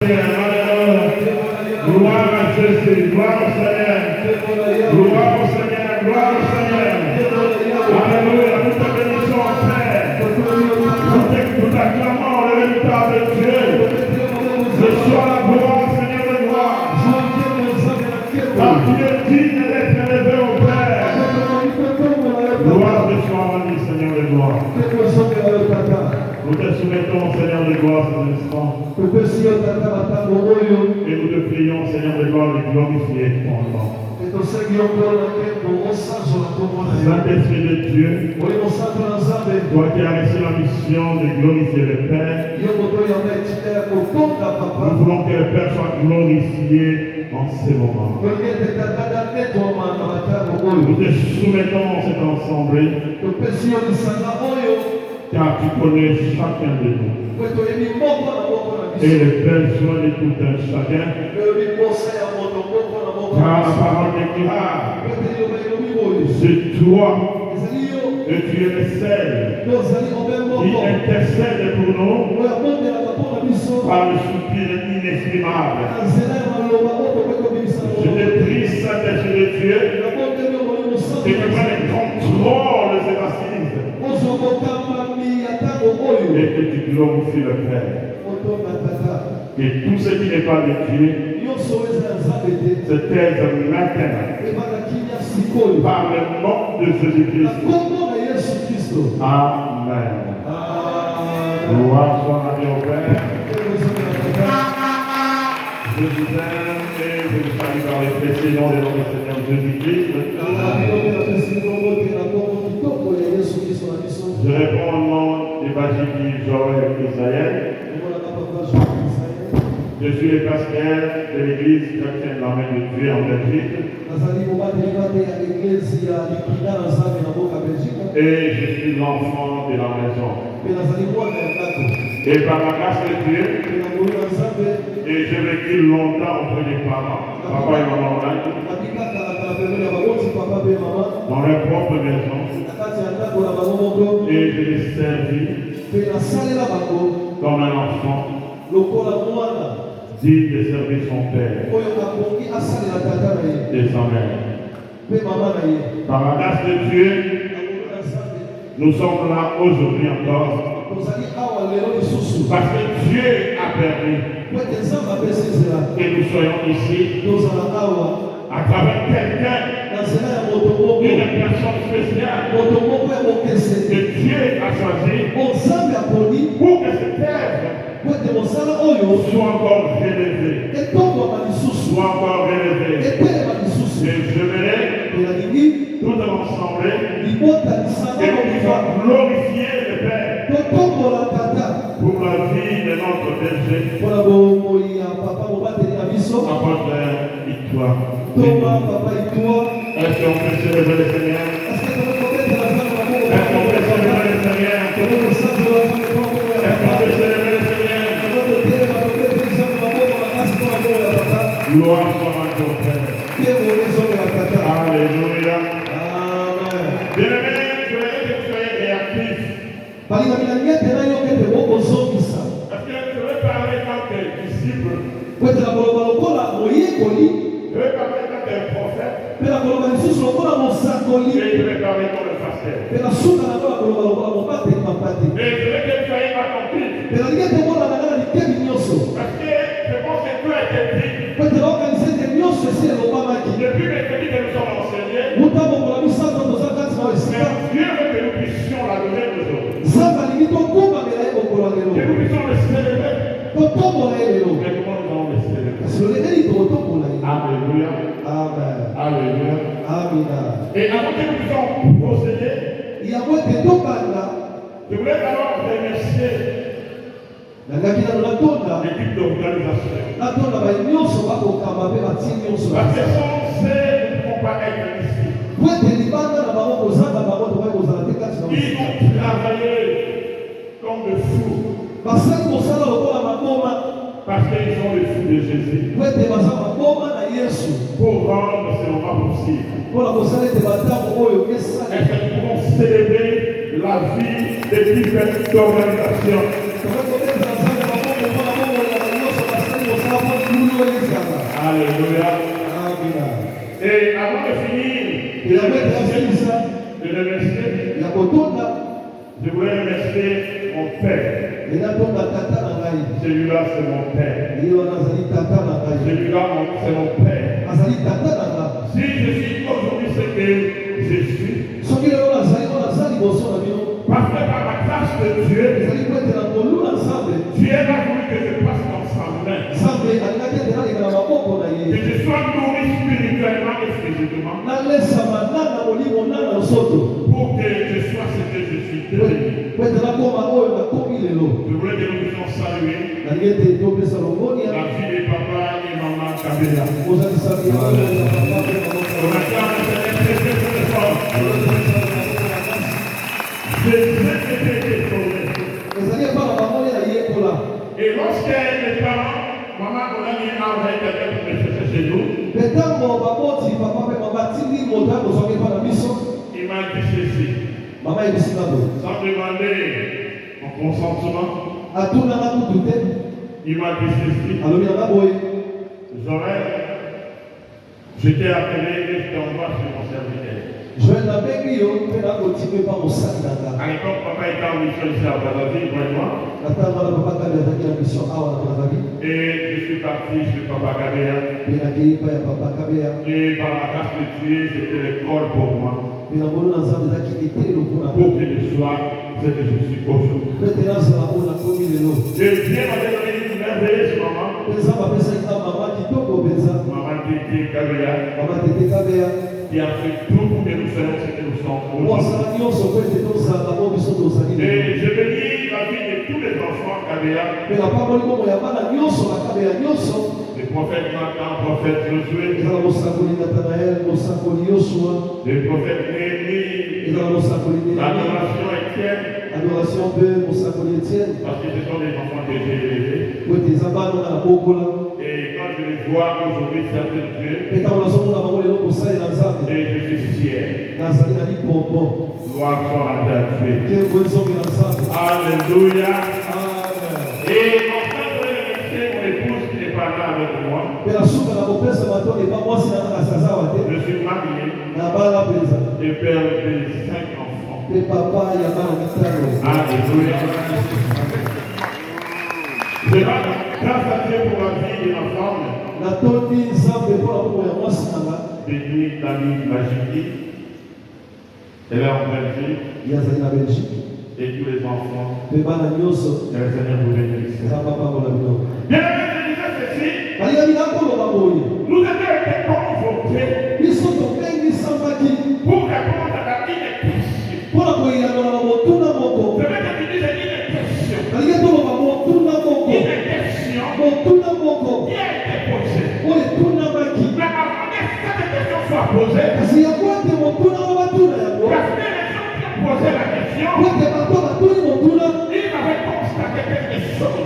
Seigneur. Alléluia. Gloire à Jésus. Gloire au Seigneur. Gloire au Seigneur. Gloire au Seigneur. Alléluia. Nous te bénissons, Père. Nous t'acclamons le véritable Dieu. Reçois la gloire, Seigneur de gloire. Car tu es digne d'être élevé au Père. Gloire te soit rendue, Seigneur de gloire. Nous te soumettons, Seigneur de gloire, cet instant. Et nous te prions, Seigneur de gloire, de glorifier ton nom. Saint-Esprit de Dieu, toi qui as reçu la mission de glorifier le Père, nous voulons que le Père soit glorifié en ces moments. Nous te soumettons cet ensemble, car tu connais chacun de nous. Et les besoins de tout un chacun. Car la parole déclare, c'est toi, et tu es le seul qui intercède pour nous par le soupir inexprimable. Je te prie, Saint-Esprit de Dieu, que tu prennes le contrôle de cette assise et que tu glorifies le Père. Et tout ce qui n'est pas de Dieu se taise maintenant par le nom de Jésus-Christ. Amen. Gloire soit à Dieu au Père. Je vous aime et je vous salue dans les précieux noms de notre Seigneur Jésus-Christ. Je réponds au nom d'Évangile Joël Israël. Je suis le pasteur de l'église chrétienne la main de Dieu en Belgique. Et je suis l'enfant de la maison. Et par la grâce de Dieu, et j'ai vécu longtemps auprès des parents, papa et maman, dans leur propre maison. Et je les servis comme un enfant digne de servir son père et sa mère. Par la grâce de Dieu, nous sommes là aujourd'hui encore. Parce que Dieu a permis que nous soyons ici à travers quelqu'un, une personne spéciale que Dieu a choisi pour que cette œuvre soit encore relevée. Soit encore relevée. Et je verrai tout ensemble et nous puissions glorifier le Père pour la vie de notre berger. Apôtre Victoire. Est-ce qu'on peut célébrer le Seigneur? Est-ce qu'on peut célébrer le Seigneur? Est-ce qu'on peut célébrer le Seigneur? Gloire soit à ton Père. Alléluia. Amen. Bien-aimés, je voudrais que vous soyez réactifs. Parce que je vais parler comme des disciples. Je vais parler comme des prophètes. Et je vais parler comme le pasteur. Et je veux que vous soyez attentifs. Parce que je pense que Dieu a été dit. Depuis mercredi que nous sommes enseignés, mais Dieu veut que nous puissions l'adorer aujourd'hui. Que nous puissions le célébrer. Mais comment nous allons le célébrer? Alléluia. Amen. Alléluia. Et avant que nous puissions procéder, je voulais d'abord remercier l'équipe d'organisation. Parce que sans eux, nous ne pouvons pas être ici. Ils ont travaillé comme de fous. Parce qu'ils ont le fou de Jésus. Pour rendre ce moment possible. Et que nous pouvons célébrer la vie des différentes organisations. Alléluia. Et avant de finir, de remercier, je voulais remercier mon père. Celui-là, c'est mon père. Celui-là, c'est mon père. Si je suis aujourd'hui ce que je suis, parce que par la grâce de Dieu, Dieu a voulu que je passe dans sa main. Que je sois nourri spirituellement et physiquement. Pour que je sois ce que je suis devenu. Je voulais que nous puissions saluer la vie de papa et maman Kabila. On acclame le Seigneur très fort. Et lorsque mes parents, maman, on a mis un envoyé quelqu'un pour me chercher chez nous, il m'a dit ceci, sans demander mon consentement, il m'a dit ceci, je t'ai appelé et je t'envoie sur mon serviteur. À l'époque, papa était en mission ici à Brazzaville, moi. Et je suis parti chez Papa Kabea. Et par la grâce de Dieu, c'était l'école pour moi. Pour que je sois ce que je suis aujourd'hui. Et Dieu m'avait donné une merveilleuse maman. Maman Titi Kabea. Qui a fait tout pour que nous soyons ce que nous sommes aujourd'hui. Et je bénis la vie de tous les enfants Kabea. Le prophète Nathan, le prophète Josué, le prophète Néhémie, l'adoration Étienne, parce que ce sont des enfants que j'ai élevés. Et quand je les vois aujourd'hui servir Dieu, et je suis fier. Gloire soit à Dieu. Alléluia. Et enfin, je vais remercier mon épouse qui n'est pas là avec moi. Je suis marié. Et père de 5 enfants. Alléluia. Je rends grâce à Dieu pour la vie de ma femme. Béni Dani Majiki. Elle est en Belgique. Et tous les enfants. Et le Seigneur vous bénisse. Bien, je disais ceci. Nous avons été convoqués pour répondre à la question. Je vais te dire une question. Une question qui a été posée. Mais avant que cette question soit posée, parce que les gens qui ont posé la question, ils avaient constaté quelque chose.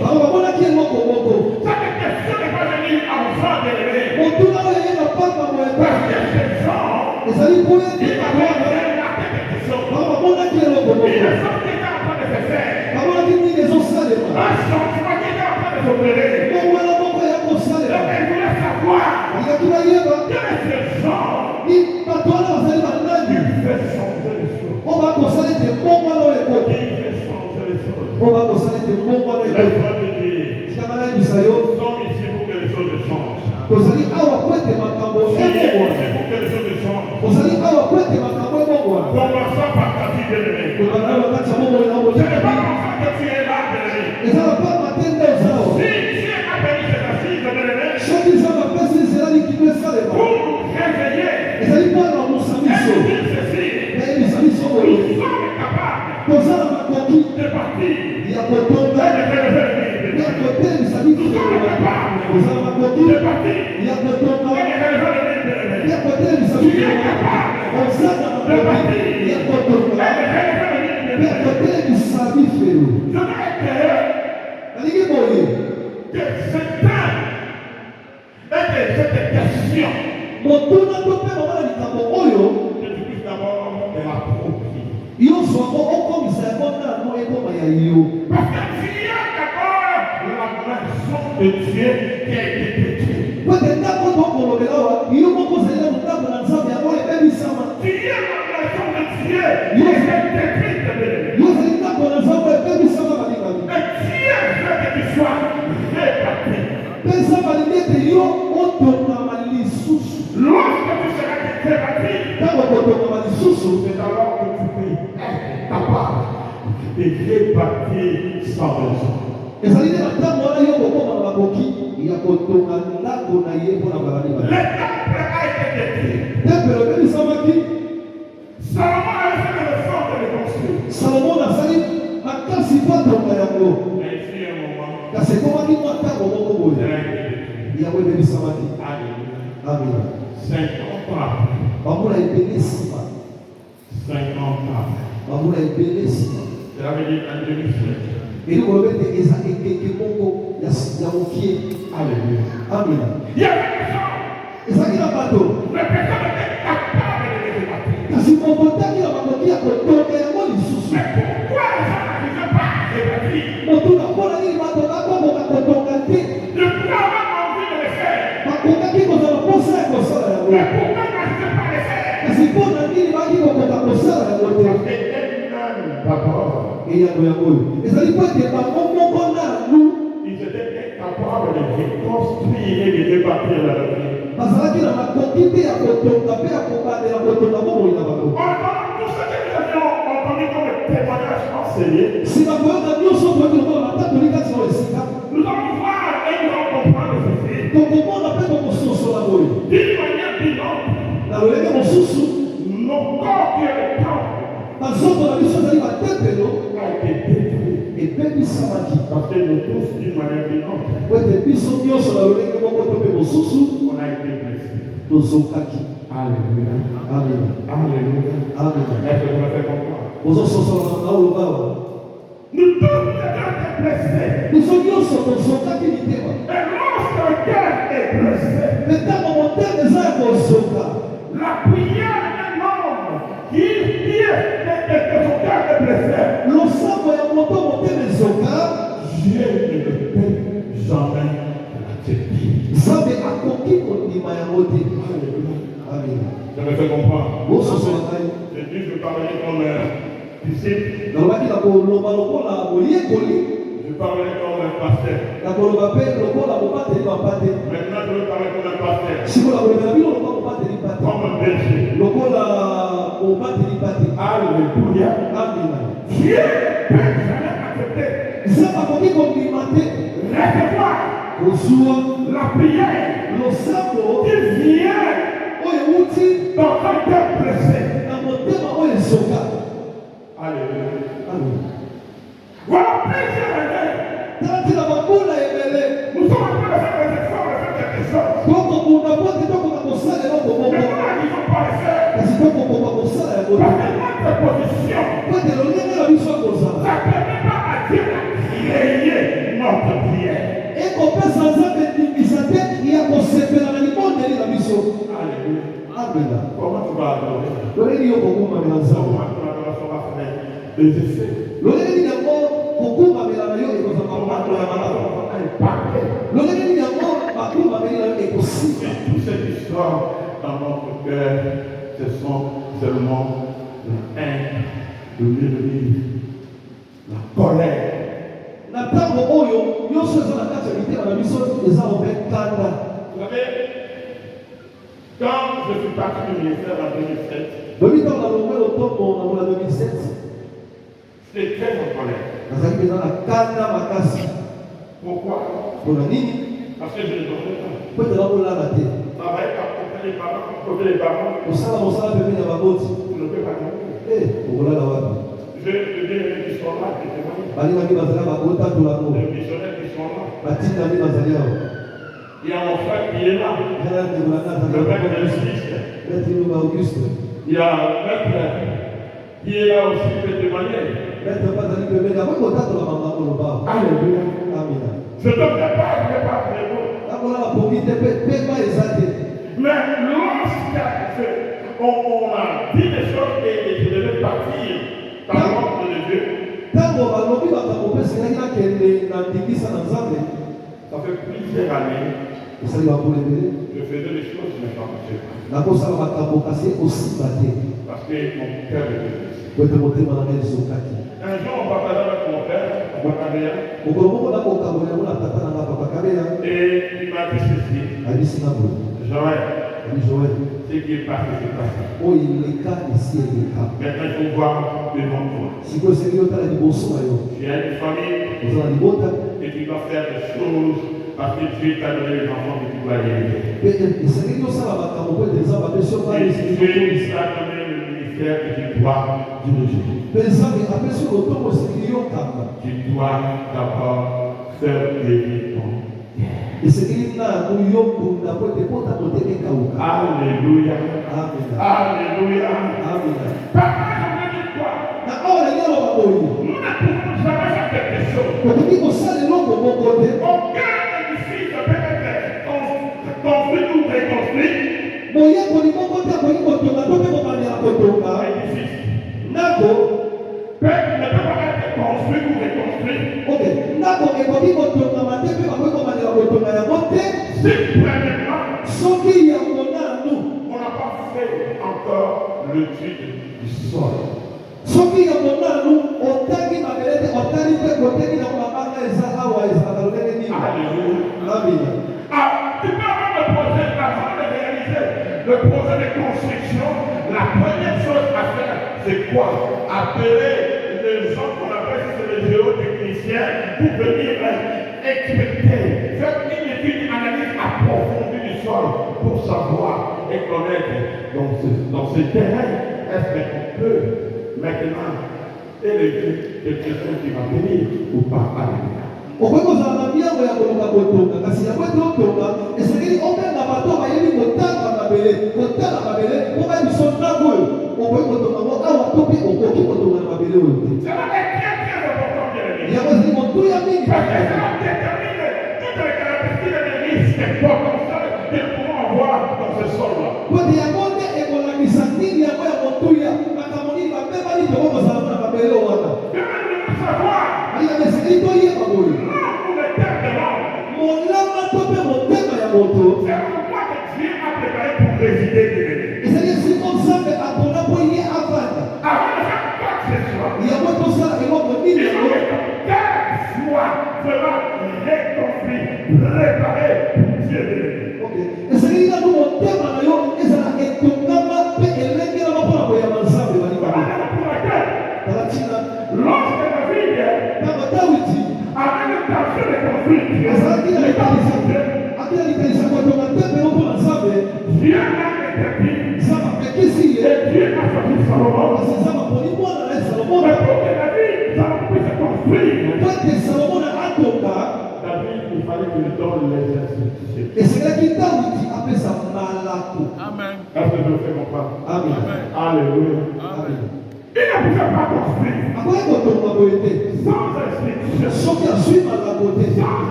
Cette question n'est pas venue enfant de l'aimer. Parce que ces gens, ils avaient relaté quelque chose. Ils ne sont pas en train de se faire. Un changement qui est en train de s'opérer. Donc ils voulaient savoir quel est ce genre qui fait changer les choses. Laisse-moi te dire, nous sommes ici pour que les choses changent. Si ici pour que les choses changent. Commençons par ta vie de l'aimer. Ce n'est pas l'enfant que tu es là de l'aimer. Si tu es et rebâtir sa maison. L'état a été détruit. Salomon a fait l'effort de le construire. Mais ici, un moment, il a été détruit. Alléluia. 5 ans après. 5 ans après. J'avais dit en 2007. Alléluia. Il y a des gens. Le péché était capable de les débâtir. Mais pourquoi les gens n'arrivaient pas à débâtir? Le plus avoir envie de le faire. Mais pourquoi ils n'arrivaient pas à le faire? Ils étaient incapables de reconstruire et de débâtir la vie. On a tout ce que nous avions entendu comme témoignage enseigné. Nous allons voir et nous allons comprendre ceci. D'une manière brillante, nos corps qui est le temple a été détruit. Parce que nous tous, d'une manière brillante, on a été blessés. Alléluia. Alléluia. Est-ce que vous me faites comprendre? Nous tous avons été blessés. Et lorsqu'un cœur est blessé, la prière d'un homme qui son cœur est blessé, Dieu ne peut jamais l'accepter. Je me fais comprendre. Je dis, je parlerai comme un disciple. Je parlerai comme un pasteur. Maintenant, je vais parler comme un pasteur. Comme un berger. Alléluia. Dieu ne peut jamais accepter. Recevoir la prière qui vient dans un cœur blessé. Alléluia. Voilà plusieurs années. Nous sommes en train de faire des efforts, de faire quelque chose. Mais nous n'arrivons pas à le faire. Parce que notre position, ça ne permet pas à Dieu de créer notre prière. Alléluia. Comment tu vas adorer? Comment ton adoration va faire des effets? Comment ton adoration va impacter? Et toute cette histoire dans notre cœur, ce sont seulement la haine, le murmure, la colère. Vous savez, quand je suis parti du ministère en 2007, j'étais très en colère. Pourquoi? Parce que je ne dormais pas. Travailler par côté des parents, côté des parents. Je ne peux pas dormir. Les bien-aimés qui sont là, qui témoignent. Les missionnaires qui sont là. Il y a mon frère qui est là. Le maître de Auguste. Il y a un maître qui est là aussi, qui peut témoigner. Alléluia. Je ne devrais pas préparer les mots. Mais lorsqu'on a dit des choses et je devais partir par l'ordre de Dieu, ça fait plusieurs années. Je faisais des choses, mais ça ne marchait pas. Parce que mon cœur était blessé. Un jour, on partageait avec mon père, et il m'a dit ceci. Joël, Ce qui est passé, c'est passé. Oh, il est cas ici et il est cas. Maintenant, il faut voir devant toi. Si vous avez une Tu as une famille et tu dois faire des choses parce que Dieu t'a donné les enfants que tu dois élever. Et Dieu t'a donné le ministère que tu dois diriger. Tu dois d'abord faire aider ton. Alléluia. Alléluia. Nous ne pouvons jamais faire quelque chose. Aucun édifice ne peut être construit ou reconstruit. Édifice ne peut pas être construit ou reconstruit. Si premièrement, on n'a pas fait encore le truc du sol. Tu peux avoir le projet, avant de réaliser le projet de construction, la première chose à faire, c'est quoi? Appeler les gens qu'on appelle les géotechniciens pour venir expecter, faire une étude, une analyse approfondie du sol pour savoir et connaître dans ce terrain, est-ce qu'on peut maintenant élever quelque chose qui va venir ou pas. Alléluia.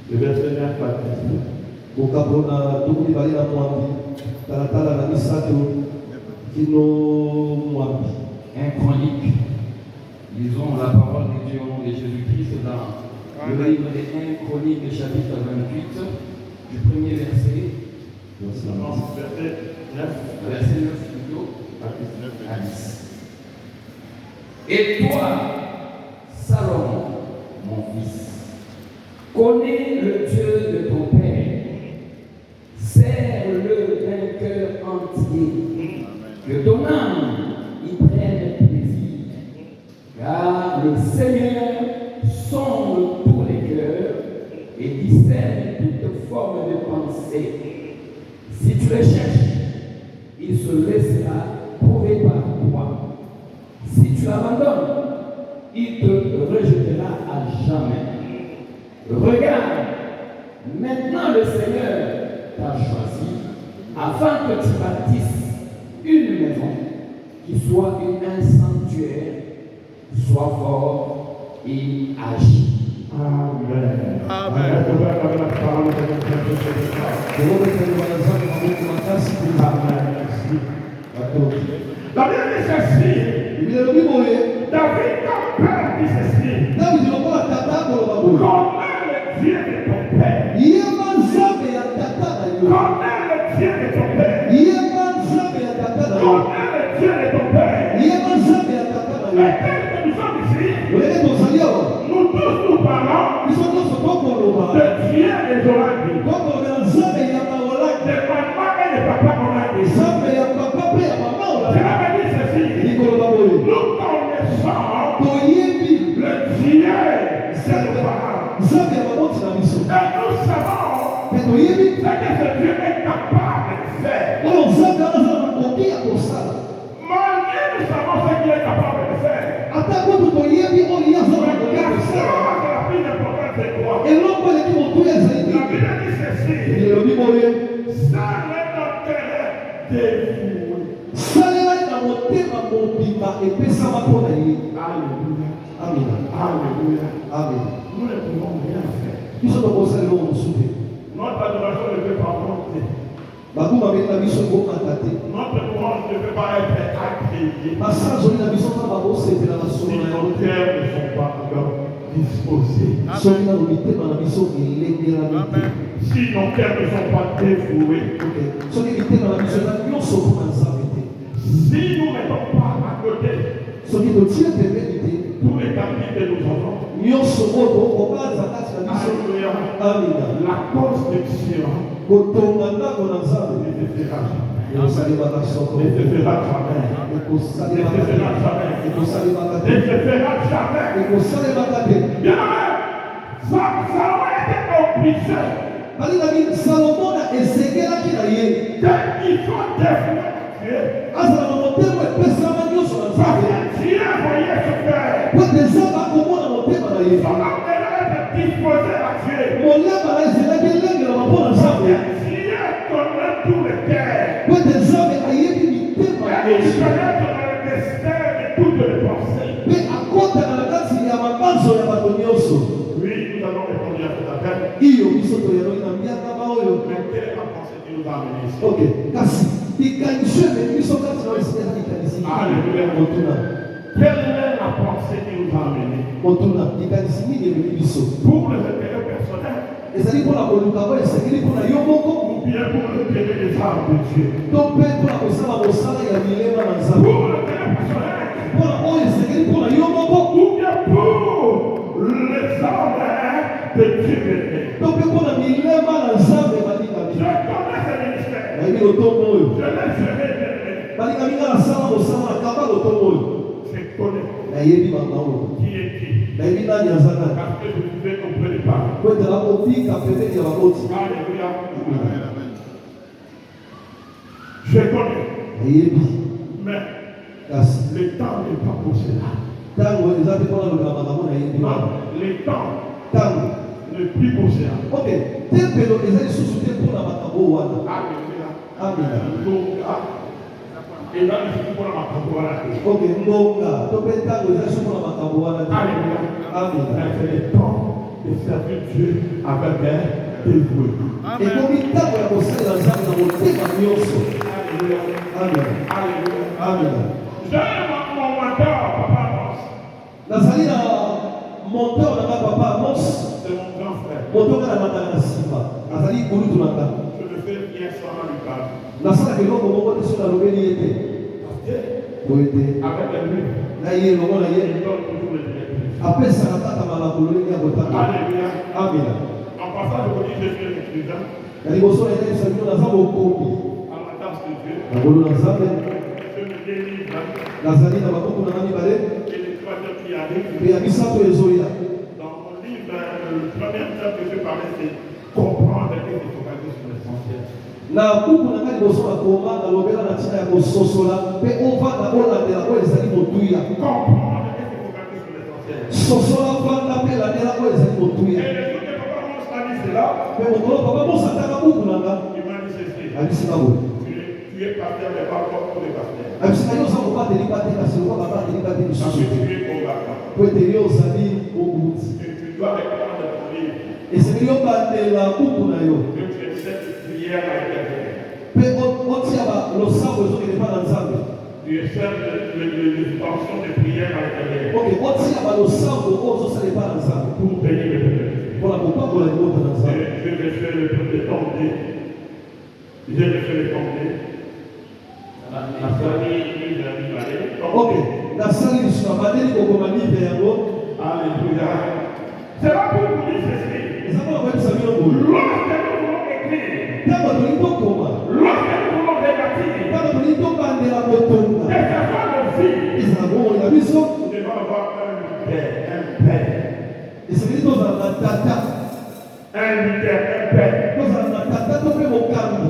Le verset 9 Chronique. Lisons la parole de Dieu de Jésus-Christ dans le livre des 1 Chronique, chapitre 28, du premier verset. Verset 9 plutôt. À 10. Et toi, Salomon, mon fils, connais le Dieu de ton Père, sers-le d'un cœur entier, que ton âme y prenne plaisir, car le Seigneur sonde tous les cœurs et discerne toute forme de pensée. Si tu le cherches, il se laissera prouver par toi. Si tu l'abandonnes, il te rejettera à jamais. Regarde, maintenant le Seigneur t'a choisi afin que tu bâtisses une maison qui soit un sanctuaire, soit fort et agit. Amen. Amen. La Bible dit ceci. David, ton père, dit ceci. Connais le Dieu de ton père. Connais le Dieu de ton père. na yo. Connais le Dieu de ton Père. Yeba nzambe ya tata na Et yo. tel que nous sommes ici, Oleke tozali awa. nous tous nous parlons Biso nyonso tokoloba. de Dieu et d'Olandi. Tokoloba na nzambe ya baolaki. De maman et de papa Olandi. Nzambe ya papa mpe ya mama olaki. Cela veut dire ceci. Likoloba boye. Nous connaissons Toyebi le Dieu de nos parents. nzambe ya baboti na biso. Et nous savons Mpe toyebi ce que ce Dieu est capable de faire. oyo nzambe aza na makoki ya kosala. Malgré nous savons ce qu'il est capable de faire. Ata kutu toyebi oyo ye aza na Mais makoki ya la kosala. chose la plus importante c'est quoi? eloko eleki motuya ezali La nini? Bible dit ceci. elobi boye Salut notre cœur dévoué. salelaki na motema mobimba epesama mpo na ye. Alléluia. amina Alléluia. amina. Nous ne pouvons rien faire. biso tokosala eloko mosusu te. Notre adoration ne peut pas monter. bakumameli na biso ekokanta te. Notre louange ne peut pas être agréée. basanzoli na biso nzambe akosepela na Si solo na yango nos te. cœurs ne sont pas encore disposés. soki nano mitema na biso elengelami te. Si nos cœurs ne sont pas dévoués. Ok. soki mitema na biso eza nyonso mpo na nzambe te. Si nous ne mettons pas à côté soki totie pembeni te tous les captifs que nous avons. nyonso oyo tokobanza kati na biso. Alléluia. amina. La construction kotonga ndako na nzambe ne te fera jamais. ekosalemaka soko. Ne te fera jamais. Ne ekosalemaka te te. fera jamais. ekosalemaka Ne te. te fera jamais. ekosalemaka te. Bien aimé, Salomon était obligé balingaki salomo na esengelaki na ye qu'il faut dévouer Dieu. azala na motema epesama nyonso na Parce nzambe que Dieu voyait ce cœur. po ete nzambe akomona motema na ye. Son âme devait être disposée à Dieu. molema na ezelaki elengelama mpo na nzambe. Dieu connaît tout le cœur. po ete nzambe ayebi mitema Et il nyonso connaît le destin de toutes les pensées. mpe akotana na kati ya mabanzo ya bato nyonso. Oui, nous allons répondre à cet appel. iyo biso toyanoki na mbiakama oyo. Mais quelle est la pensée qui nous a amenés ici? ok kasi likanisi ememi biso kati na esika likanisi Alléluia. motuna Quelle est la pensée qui nous a amenés? motuna likanisi nini ememi biso Pour le intérêt personnel ezali mpona koluka oyo esengeli mpona yo moko ou bien pour le intérêt des âmes de Dieu? to mpe mpona kosala mosala ya milema na nzambe Pour le intérêt personnel mpona oyo esengeli mpona yo moko ou bien pour les âmes de Dieu béni. to mpe mpona milema na nzambe balingami. Je connais ce ministère. nayebi lotombo oyo Je l'ai serré bien aimé. balingami nga nasala mosala na kaba lotombo oyo Je connais nayebi bango qui est qui. nayebi nani aza nani Parce que je pouvais auprès des parents. po ete nakofika pembeni ya baboti. Alléluia. Je connais. nayebi Mais kasi le temps n'est pas pour cela. ntango eza te mpona loka makambo nayebi Non, wana le temps ntango n'est plus pour cela. ok tempelo eza lisusu te mpona makambo wana. Alléluia. amina. Donc, et là, il faut pour la makambo. ok ngonga to mpe ntango eza lisusu mpona makambo wana te. Alléluia. amina. Mais c'est le temps de servir Dieu avec un dévoué. ekomi ntango ya kosalela nzambe na motema nyonso. Alléluia. amina. Alléluia. amina. J'ai mon mentor, Papa Amos. nazali na monteur na nga papa amos C'est mon grand frère. moto nga na matanga na nsima azali kulutu na nga. Je le fais bien sans lui parler. nasalaka eloko moko te soki nalobeli ye te Parce que boye te avec lui, na ye elongo na ye il donne toujours le directrice. apesaka kaka makambo lolenge ya kotanga. Alléluia. amina. En passant, je vous dis, je suis l'écrivain na liboso na yetalisa bino naza bokomi à la tâche de Dieu. na ngolu na nzambe Je me délivre nazali na bakuku na nga mibale et les troisième qui arrivent. mpe ya misato ezoya. Dans mon livre, le premier thème que je parlais, c'est comprendre et se focaliser sur l'essentiel. na buku na nga liboso nakoma nalobela na ntina ya kososola mpe ovanda olandela oyo ezali motuya. Comprendre et se focaliser sur l'essentiel. sosola vanda mpe landela oyo ezali Et motuya. le jour que Papa Mons a dit cela, mpe mokolo papa mosataka buku na nga il m'a dit ceci. abisika boye Tu es pasteur, mais pas comme tous les pasteurs. abisika yo oza kobateli bate kasi lokwa babateli bate Parce lisusu que te tu es combattant. po ete yo ozali obuti Tu dois reprendre ton livre. esengeli yobandela buku na yo Que tu aies cette prière à l'intérieur. mpe otia losambo ezokende mpa na nzambe. Tu essaies l'expansion des prières à l'intérieur ok otia balosambo oyo ozosala epa na nzambe pour bénir le peuple. mpona kopambola libota na nzambe. Je vais faire le temps de. Je vais faire le temps de. Ok, la salle du Shabbat, comme on dit, Alléluia. C'est là pour vous dire ceci. et ça va être ça bien beau. Lorsque nous voulons écrire, Kama tulipokoma, lorsque nous voulons rebâtir, kama tulipopandela botonga, que ce soit nos filles, ezala bongo na biso, nous devons avoir un père. esengeli tozala na tata, Un père. tozala na tata to mpe mokambi.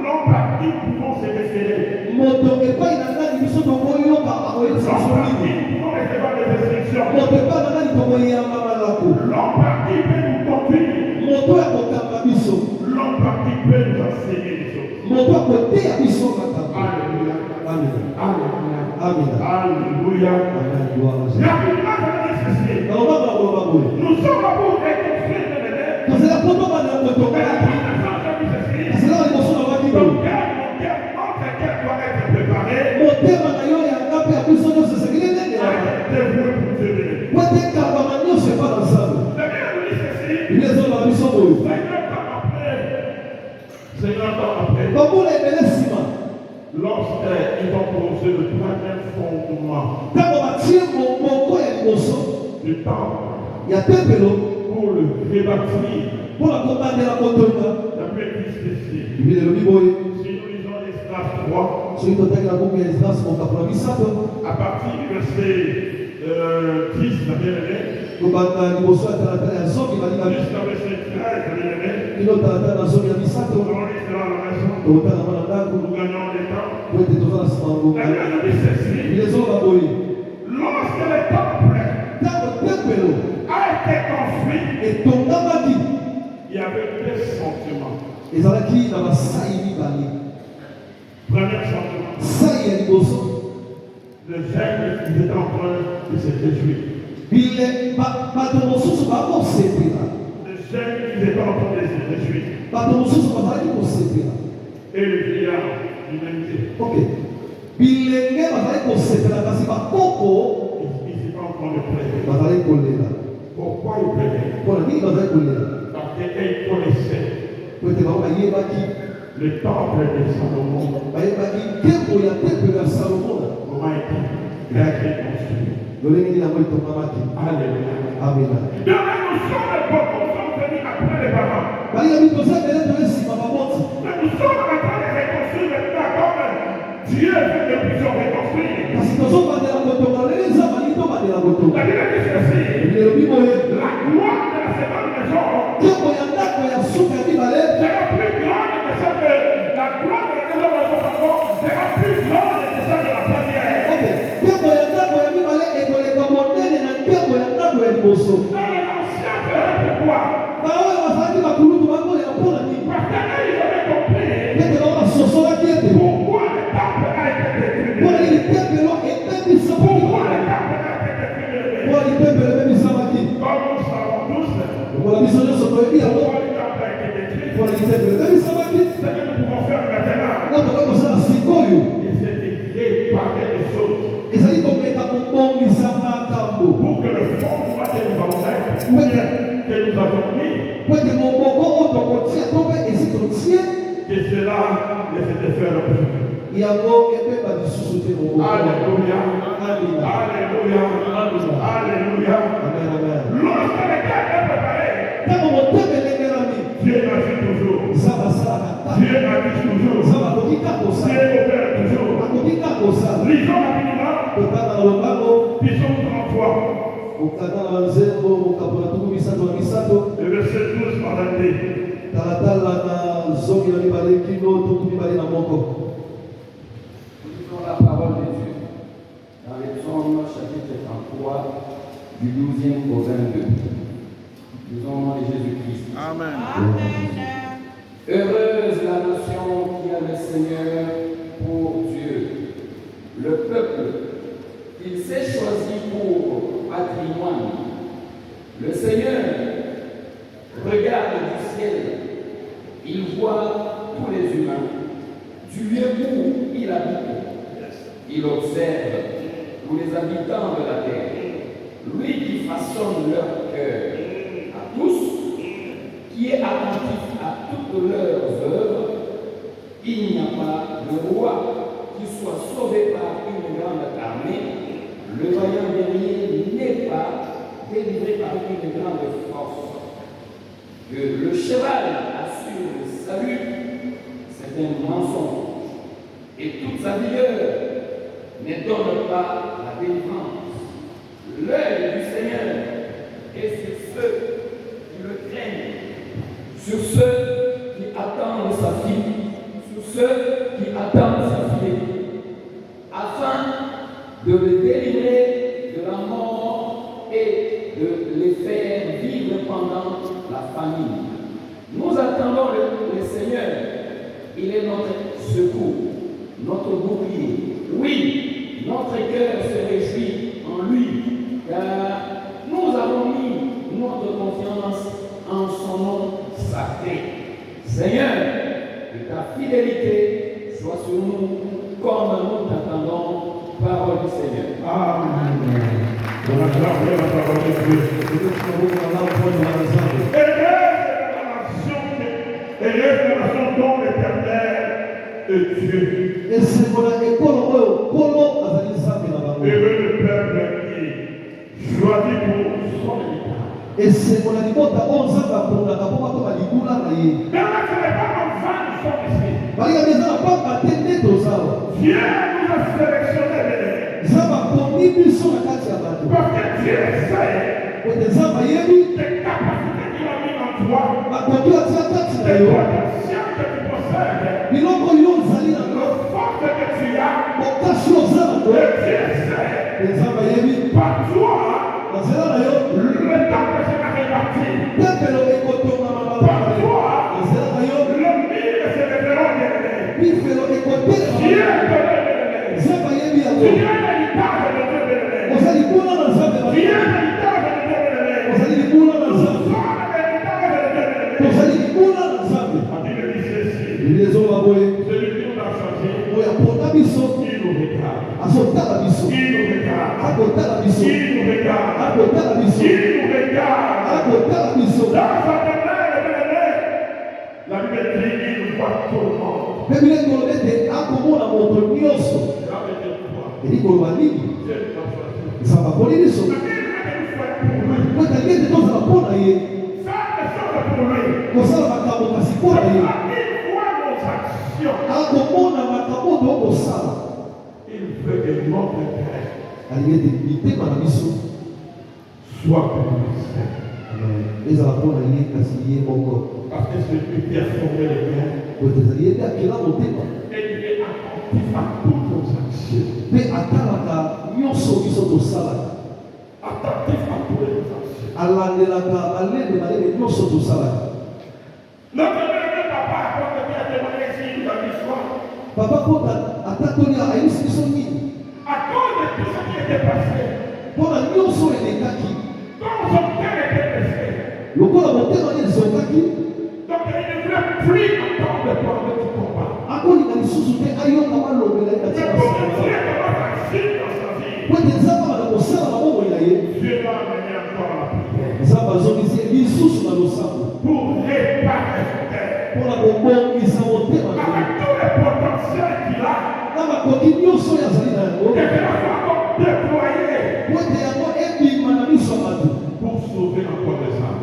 Non par qui nous pouvons se référer. Moto epai na nani biso tokoyoka akoyebisa Non biso par qui nini. nous pouvons recevoir des instructions. Moto epai na nani tokoyamba malako. Non par qui peut nous conduire. Moto ya kokamba biso. Non par qui peut nous enseigner des choses. Moto akoteya biso makambo. Alléluia. Amina. Alléluia. Amina. Alléluia. Amen. Gloire à Jésus. Rapidement, je vais ceci. Naloba bakoloba boye. Nous sommes là pour reconstruire le bébé. tozela poto bana ya Mais kotonga la première chose que nous ceci. ezela liboso na baki Notre boye. cœur doit être préparé. motema na yo yanga mpe ya biso nyonso esengeli ndenge À wana être dévoué pour Dieu béni. po ete ekambama nyonso epa na nzambe. La Bible nous dit ceci. biblia ezoloba biso boye. 50 ans après, bambula ebele nsima lorsqu'ils ont posé le troisième fondement ntango batie moko ya liboso du temple ya tempelo pour le rebâtir, mpona kobandela kotonga. la Bible dit ceci. biblia elobi boye Si nous lisons l'Esdras 3, soki totaki na buku ya esdras mokapola misato à partir du verset 10, la bien-aimé, kobanda liboso ya talatala ya zomi balinga jusqu'au verset 13, la bien-aimé, kino talatala na zomi ya misato nous allons lire cela à la maison. tokotala mwana ndako Nous gagnons des temps. po ete toza na nsima La ngonga. Bible nous dit ceci. biblia ezoloba boye Lorsque le temple ntango tempelo a été construit, etongamaki il y avait deux sentiments. ezalaki na basai mibale. Premier sentiment, sai ya liboso le jeune, ils étaient en train de se réjouir. bato mosusu bakosepela, Le jeune, ils étaient en train de se réjouir. bato mosusu bazalaki kosepela. Et le vieillard, l'humanité, ok, bilenge bazalaki kosepela kasi bakoko ils étaient en train de pleurer. bazalaki kolela. Pourquoi ils pleuraient? mpona nini bazalaki kolela? Parce qu'ils connaissaient po ete bango bayebaki le temple de Salomon, bayebaki nkembo ya tempelo ya salomona comment il a été construit. lolenge nini yango etongamaki. Alléluia. amena. Donc là, nous sommes venus après les parents. balinga toza ebele toye nsima baboti. Mais nous sommes en train de reconstruire maintenant comme Dieu veut que nous puissions reconstruire. kasi tozobandela kotonga leli nzambe alingi tobandela La kotonga. Bible dit ceci. biblia elobi boye La gloire de la seconde maison nkembo ya ndako ya suka ya mibale sera plus grande que celle de la gloire de la maison sera plus grande que celle de la première. ok, nkembo ya ndako ya mibale ekoleka monene na nkembo ya ndako ya liboso. Dans les anciens frères, pourquoi? baoyo bazalaki bakulutu bakolela mpona nini? Parce qu'ils avaient compris ete bao basosolaki ete pourquoi le temple a été détruit. mpona nini tempelo ebebisamaki, Pourquoi le temple a été détruit. mpona nini tempelo ebebisamaki. Comme nous savons tous, lokola biso nyonso toyebi yango pourquoi le temple a été détruit. mpona nini tempelo ebebisamaki. Ce que nous pouvons faire maintenant, nga tokoki kosala sikoyo c'est de réparer les choses ezali komeka kobongisa makambo pour que le fondement que nous avons fait, que nous avons mis, po ete moboko oyo tokotia to mpe esi totie que cela les fait faire plus. yango ebeba lisusu te moboko. Alléluia. Amina. Alléluia. Alléluia. Amen, amen. Lorsque le cœur est préparé, ntango motema elengelami Dieu agit toujours. nzambe asalaka Dieu agit toujours. nzambe akoki ka Dieu kosala opère toujours. akoki ka kosala. Lisons rapidement. totanga na lobango Psaume 33, okanga na banzembo mokapola tuku misato na misato le verset 12 par la D. talatala na zomi na mibale kino tuku mibale na moko. Lisons la parole de Dieu dans les psaumes chapitre 33 du 12e au 22. Lisons au nom de Jésus-Christ. Amen. Heureuse la nation qui a le Seigneur pour Dieu, le peuple qu'il s'est choisi pour patrimoine. Le Seigneur regarde du ciel, il voit tous les humains, du lieu où il habite. Il observe tous les habitants de la terre. Lui qui façonne leur cœur à tous, qui est attentif à toutes leurs œuvres, il n'y a pas de roi qui soit sauvé par une grande armée. Le vaillant guerrier n'est pas délivré par une grande force. Que le cheval assure le salut, c'est un mensonge. Et toute sa vigueur ne donne pas la délivrance. L'œil du Seigneur est sur ceux qui le craignent, sur ceux qui attendent sa fille, sur ceux qui attendent sa fille, afin de les délivrer de la mort et de les faire vivre pendant la famine. Nous attendons le Seigneur. Il est notre secours, notre bouclier. Oui, notre cœur se réjouit en lui, car nous avons mis notre confiance en son nom sacré. Seigneur, que ta fidélité soit sur nous comme nous t'attendons. Parole du Seigneur. Amen. On acclame la parole de Dieu. Heureuse la nation dont l'Éternel est Dieu. Heureux le peuple qui choisit pour son héritage. Mais là, ce n'est pas en vain nous sommes ici. Dieu nous a sélectionnés, parce que Dieu sait les capacités qu'il a mis en toi, les potentiels que tu possèdes, le force que tu as, et Dieu sait par toi le temple sera réparti, par toi le mille se lèveront derrière. Dieu connaît tu es l'héritage de Dieu béni. Tu es l'héritage de Dieu béni. Nous sommes l'héritage de Dieu béni. La Bible dit ceci. Celui qui nous a choisi, il nous regarde. Il nous regarde. Il nous regarde. Il nous regarde. Dans sa demeure béni, la Bible dit il nous voit tout le monde. elikoloba nini nzambe aponi biso po taliende tozala mpo na ye kosala makambo kasi mpo na ye akomona makambo oyo okosala alingi ete mitema na biso ezala mpo na ye kasi ye moko po ezali ye nde akela motema mpe atalaka nyonso biso tosalaka alandelaka balende balende nyonso tosalaka papa kota atatoli ayebisi biso nini mpona nyonso elekaki lokola motema ezongaki akolinga lisusu te ayoka balobela ye katika po ete nzambe abanda kosala na bomoi na ye nzambe azongisi ye lisusu na losambo mpona kobongisa motema na makoki nyonso oyo azali na yango po ete yango ebima na miso ya bato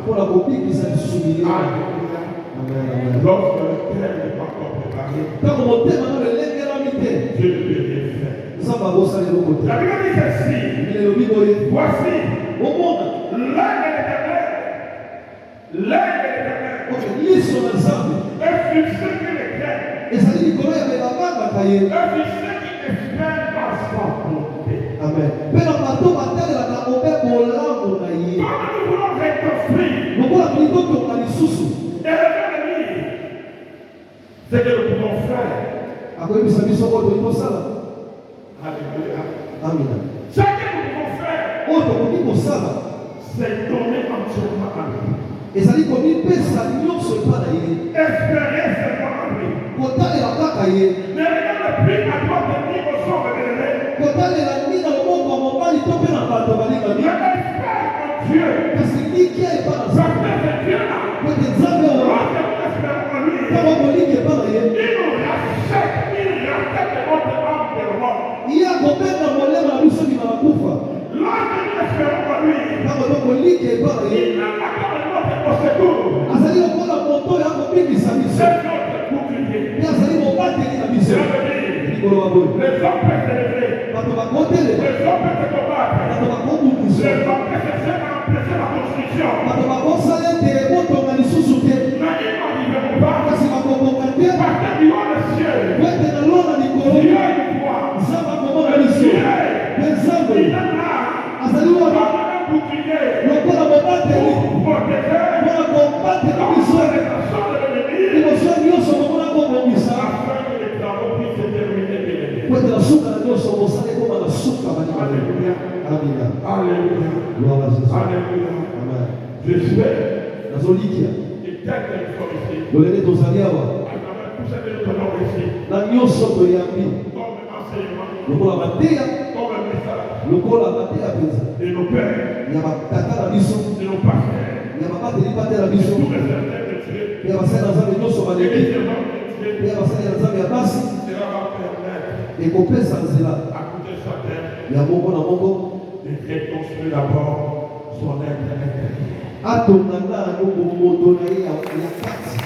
mpona kobikisa lisusu milele. Lorsque le cœur n'est pas encore préparé, Dieu ne peut rien faire. La Bible dit ceci. Voici l'œil de l'Éternel est fixé sur les cœurs. Est fixé qui espère par sa volonté. Amen. Quand nous voulons reconstruire, c'est que nous pouvons faire. Alléluia. Amen. Ce que nous pouvons faire, c'est donner entièrement à lui. Espérer seulement à lui. Mais regarde plus à toi de dire aux hommes de Dieu. Parce que c'est Dieu là. Il nous rassure. Il y a combien de mollet dans la mission qui va couper? Lorsque nous espérons en lui, Quand on lit qu'il parle, il accorde notre secours. Azali on la moto ya ko bingi sa mission. C'est notre bouclier. Et Azali on va tenir la mission. Ça veut dire, Les hommes les hommes peuvent s'élever. bato ba kotele, Les hommes peuvent se combattre. bato ba kobukiso, Les hommes peuvent essayer d'empêcher la construction. bato ba kosala te moto na lisusu te. Mais ils n'arriveront pas. Kasi bakokoka te, Parce que du haut des cieux, wete na lona likolo, Dieu y voit. nzambe akomona mission. Mpe nzambe Il est là. azali wana Comme un bouclier. lokola mobateli Pour protéger mpona kobatela biso les actions de l'ennemi. liboso nyonso komona kobongisa Afin que les travaux puissent se terminer bien. po ete na suka na nyonso mosala ekoma na suka baninga. Alléluia. Amina. Alléluia. Gloire à Jésus. Alléluia. Amen. J'espère nazolikia que tel que nous sommes ici, lolenge tozali awa à travers tout ce que nous tenons ici, na nyonso toyambi comme enseignement, lokola mateya comme un message lokola mateya mpenza de nos pères, ya batata na biso de nos pasteurs, ya babateli pate na de biso tous les serviteurs de Dieu, mpe ya basali na nzambe nyonso et baleki les servants de mpe Dieu, ya basali na nzambe ya basi cela va permettre ekopesa nzela à tout un chacun ya moko na moko de reconstruire d'abord son être intérieur. atonga nanu moto na ye ya kati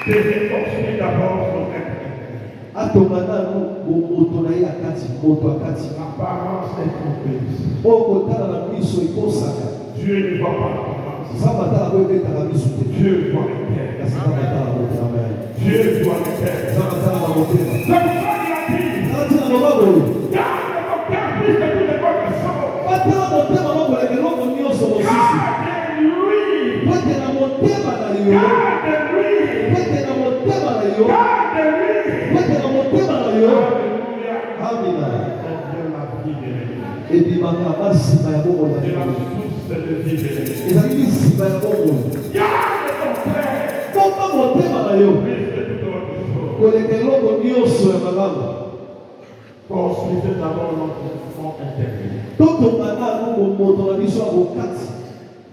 De reconstruire d'abord son être intérieur. atonga nanu moto na ye ya kati moto ya kati L'apparence est comprise. oyo kotala na miso ekosaka Dieu ne voit pas l'apparence. nzambe atala po ebetaka miso te Dieu voit le cœur. kasi nzambe atala motema amen Dieu voit le cœur. nzambe atala na motema C'est pour ça qu'il a dit, tala ntina loba boye garde ton cœur plus que toutes les autres choses. batala motema mokoleka eloko nyonso mosusu Garde-lui. po ete na motema na yo Garde-lui. po ete na motema na yo Garde-lui. po ete na motema na yo Alléluia. amina C'est la vie de l'ennemi. ebimaka basima ya bomoi C'est ya la Nzambe. source de vie de l'ennemi. ezali lisima ya bomoi Garde ton cœur bomba motema na yo plus que toutes les autres choses. koleka eloko nyonso ya malamu Construisez d'abord notre fond intérieur. totonga nanu moto na biso ya bokati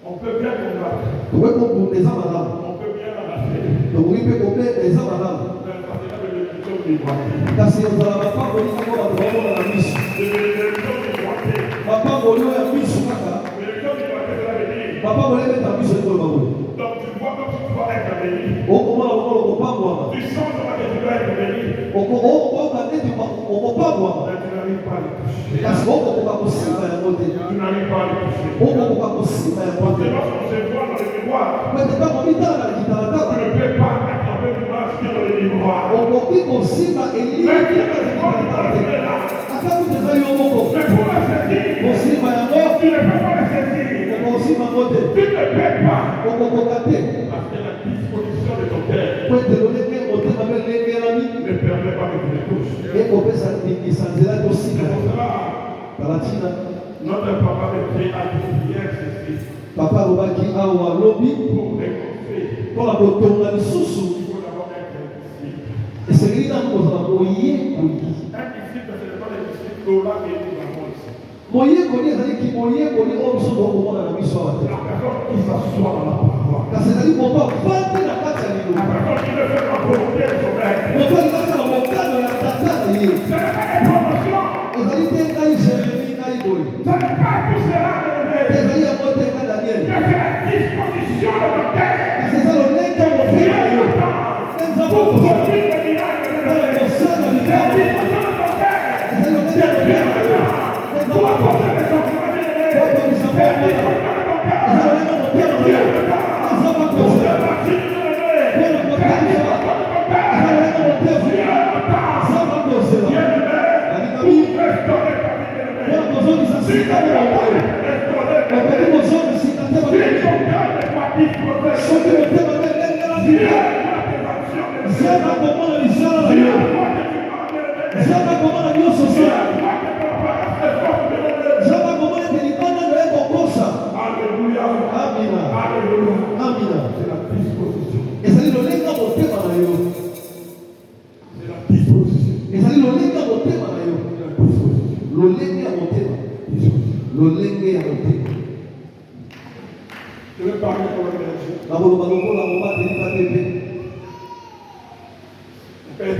On peut bien combattre. tokoki kobunda eza malamu On peut bien arracher. tokoki mpe kobeta eza malamu Mais parce que le religion du droitier. kasi ozala bapangoli yango bato baomona na miso Le religion du droitier. bapangoli oyo ya miso kaka Le religion du droitier, ça veut dire. bapangoli ebeta miso ekoloba boye Donc tu vois comme tu dois être béni. okomona lokolo kopangwama Tu sens comment tu dois être béni. okoka neti okopangwama Mais tu n'arrives pas à le toucher. kasi okokoka kosimba yango te Tu n'arrives pas à le toucher. okokoka kosimba yango Parce que te lorsqu'on se voit dans le miroir, po ete ntango mitala na tu kitalatala ne peux pas attraper l'image qui est dans le miroir. okoki kosimba elili Mais tu ya ne peux pas kitalatala te le là. ata kuta eza yo moko Mais pour la saisir, kosimba yango tu ne peux pas le saisir. okosimba yango te Tu ne peux pas. okokoka te Parce que la disposition de ton cœur po ete lolenge motema mpe elengelami ne permet pas que tu le touches. ekopesa ndingisa nzela C'est tosika pour cela, tala ntina notre papa me dit à dire hier ceci. papa alobaki awa alobi Pour reconstruire, mpona kotonga lisusu il faut d'abord être un disciple. esengeli nanu kozala moyekoli Un disciple, ce n'est pas le disciple Lola et nous avons ici. moyekoli ezaliki moyekoli oyo biso tokomona na biso awa te La personne qui s'assoit dans la parole. kasi ezali moto avandi na kati ya La liloba personne qui ne fait pas volonté de son maître. moto alikaka na mokano ya tata na ye Ce n'est pas des promotions. ezali te ngai jeremi ngai boye Ce n'est pas tout cela de l'éveil. ezali yango te ngai daniel Mais c'est la disposition de ton cœur. kasi eza lolenge ya Dieu motema na yo t'attend nzambe pour okosala produire le miracle de mpona l'éveil. kosala C'est la likambo disposition de ton cœur. ezali lolenge ya Dieu motema na yo t'attend pour apporter les sentiments de l'éveil. C'est la disposition de ton eza cœur. lolenge ya motema na Dieu yo t'attend nzambe pour akosala faire partie de l'éveil. mpona C'est la kotangisa disposition de ton eza cœur. lolenge ya motema Dieu t'attend. nzambe akosala Bien aimé, alikami pour restaurer ta vie de l'éveil. mpona kozongisa Si tu sika ne te peux pas bakoyo restaurer ta okoki vie, kozongisika te si bakoyo ton cœur n'est pas disposé, soki motema te elengelami Dieu te voit tes actions de nzambe akomona lisala na Dieu yo voit tes demandes de l'éveil. nzambe akomona nyonso Dieu sala voit tes préparations et forces de l'éveil. nzambe akomona ete libanda na ye kokosa Alléluia. amina Alléluia. amina C'est la disposition. ezali lolenga motema na yo C'est la disposition. ezali lolenga motema na yo C'est la disposition. lolenge ya motema lolenge ya motema Je vais parler comme un Dieu. nakoloba lokola mobateli pate te Père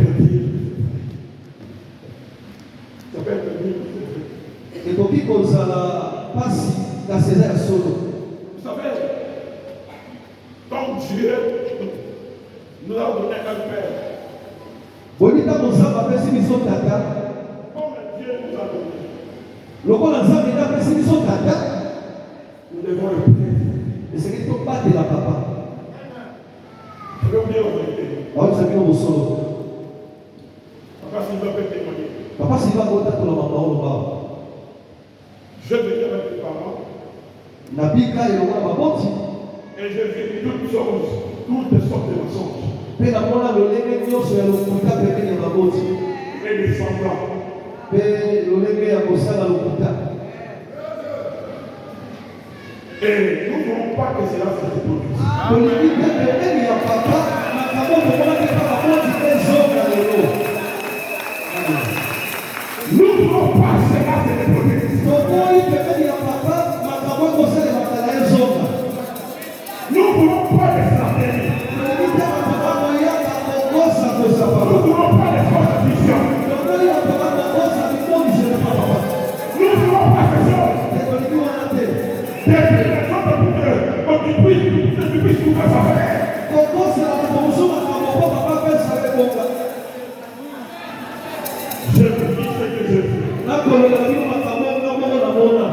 ekozala pasi na César ya solo. Vous savez, comme Dieu nous a donné un Père, Bonita Mozamba apesi biso tata. comme Dieu nous a donné, Lokola Nzambe nde apesi biso tata, nous devons le prier. esengeli tobatela papa. Je vais vous dire la vérité. Baoyebisa bino mosolo. Papa Sylvain peut témoigner. Papa Sylvain akotatola makambo bao. Je venais avec mes parents Nabika elongo na maboti. et j'ai vu toutes sortes de mensonges Mpe namona lolenge nyonso ya lokuta pembeni ya maboti. et des semblants. Mpe lolenge ya kosala lokuta. Et nous ne voulons pas que cela se reproduise. Tolingi mpe pembeni ya papa makambo tomonaki mpa maboti mpe zonga lelo. Nous ne voulons pas que cela se reproduise. Tomoni pembeni ya papa makambo ekosalemaka na ye zonga. Nous ne voulons pas de fraternité. Tolingi mpe bapapa moyaka kokosa Nous ne kozapa. voulons pas de contradiction. Tomoni bapapa kokosa bikomisele papa. Nous ne voulons pas que ça. Tolingi wana te. Depuis la sorte pour que tu puisses tout faire. Kokosa na bato mosusu makambo mpo papa apesa ebonga. Je vous dis ce que je fais. Nakolola bino makambo nga moko na mona.